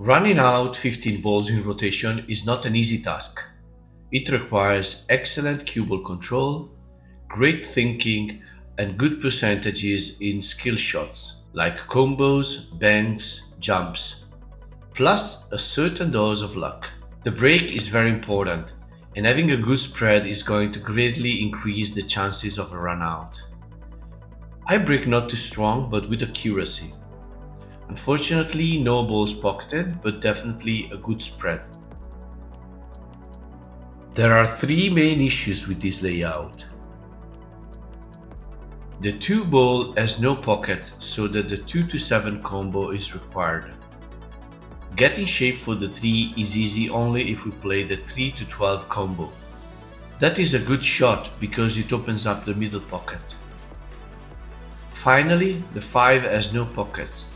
Running out 15 balls in rotation is not an easy task. It requires excellent cue ball control, great thinking, and good percentages in skill shots like combos, banks, jumps, plus a certain dose of luck. The break is very important, and having a good spread is going to greatly increase the chances of a run out. I break not too strong but with accuracy. Unfortunately, no balls pocketed, but definitely a good spread. There are three main issues with this layout. The 2 ball has no pockets, so that the 2 to 7 combo is required. Getting shape for the 3 is easy only if we play the 3 to 12 combo. That is a good shot because it opens up the middle pocket. Finally, the 5 has no pockets,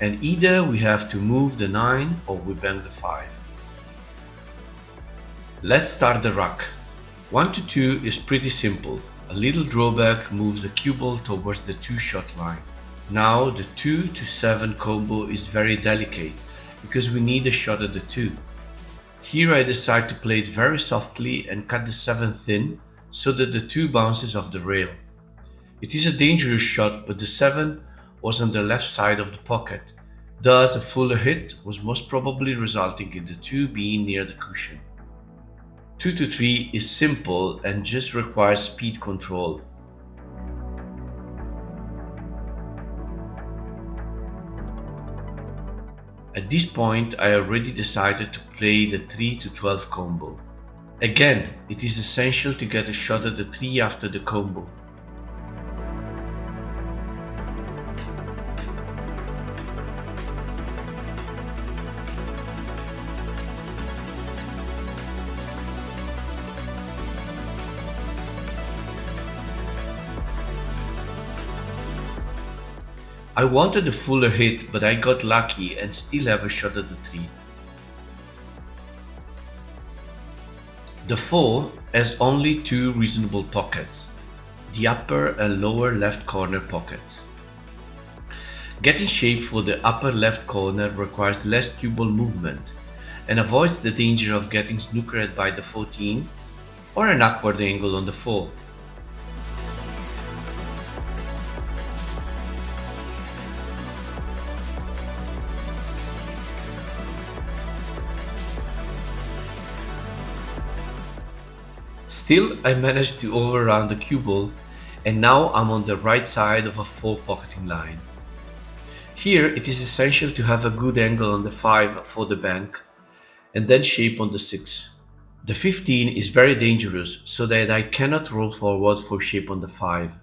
and either we have to move the 9 or we bank the 5. Let's start the ruck. 1 to 2 is pretty simple. A little drawback moves the cue ball towards the 2-shot line. Now the 2 to 7 combo is very delicate because we need a shot at the 2. Here I decide to play it very softly and cut the 7 thin so that the 2 bounces off the rail. It is a dangerous shot, but the 7 was on the left side of the pocket, thus a fuller hit was most probably resulting in the 2 being near the cushion. 2 to 3 is simple and just requires speed control. At this point I already decided to play the 3 to 12 combo. Again, it is essential to get a shot at the 3 after the combo. I wanted a fuller hit, but I got lucky and still have a shot at the 3. The 4 has only 2 reasonable pockets, the upper and lower left corner pockets. Getting shape for the upper left corner requires less cue ball movement and avoids the danger of getting snookered by the 14 or an awkward angle on the 4. Still, I managed to overrun the cue ball, and now I'm on the right side of a 4 pocketing line. Here it is essential to have a good angle on the 5 for the bank and then shape on the 6. The 15 is very dangerous, so that I cannot roll forward for shape on the 5.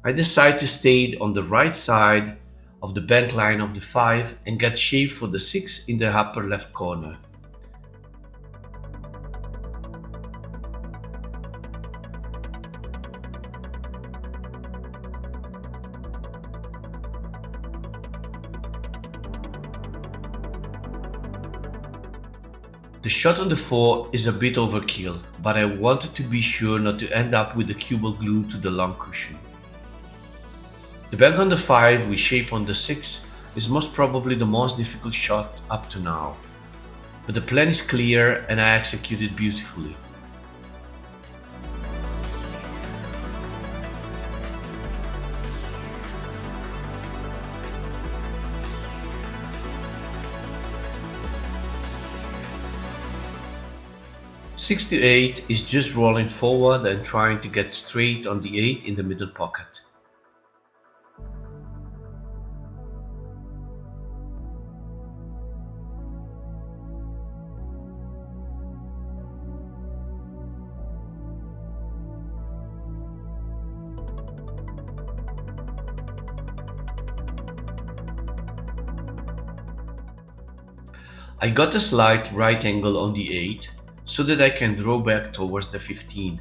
I decide to stay on the right side of the bank line of the 5 and get shape for the 6 in the upper left corner. The shot on the 4 is a bit overkill, but I wanted to be sure not to end up with the cue ball glued to the long cushion. The bank on the 5 with shape on the 6 is most probably the most difficult shot up to now, but the plan is clear and I execute it beautifully. Six to 8 is just rolling forward and trying to get straight on the 8 in the middle pocket. I got a slight right angle on the 8 so that I can draw back towards the 15.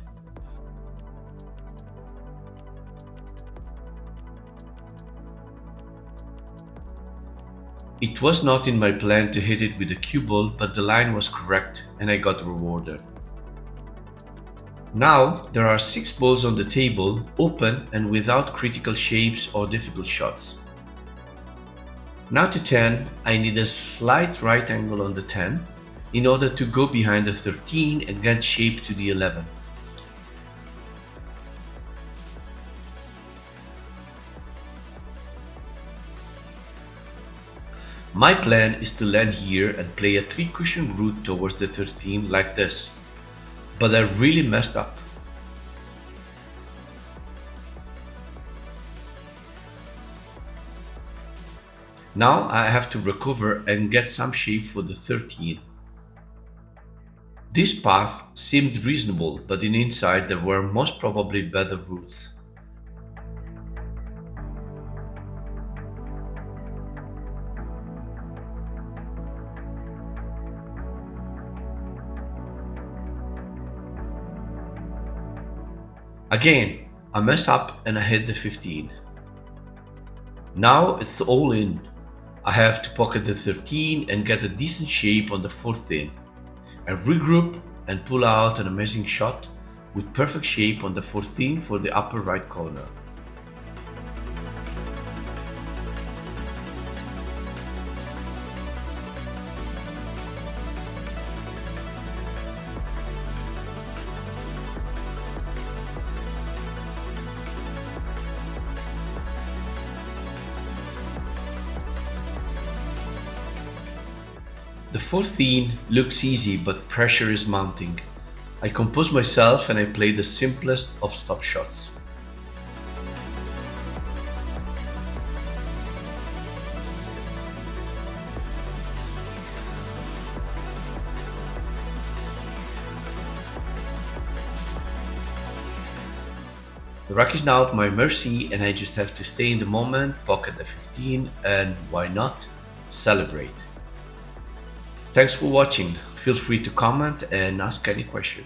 It was not in my plan to hit it with the cue ball, but the line was correct and I got rewarded. Now there are 6 balls on the table, open and without critical shapes or difficult shots. Now to 10, I need a slight right angle on the 10 in order to go behind the 13 and get shape to the 11. My plan is to land here and play a 3 cushion route towards the 13 like this, but I really messed up. Now I have to recover and get some shape for the 13. This path seemed reasonable, but in inside there were most probably better routes. Again, I mess up and I hit the 15. Now it's all in. I have to pocket the 13 and get a decent shape on the 14. I regroup and pull out an amazing shot with perfect shape on the 14 for the upper right corner. The 14 looks easy, but pressure is mounting. I compose myself and I play the simplest of stop shots. The rack is now at my mercy and I just have to stay in the moment, pocket the 15 and why not, celebrate. Thanks for watching. Feel free to comment and ask any question.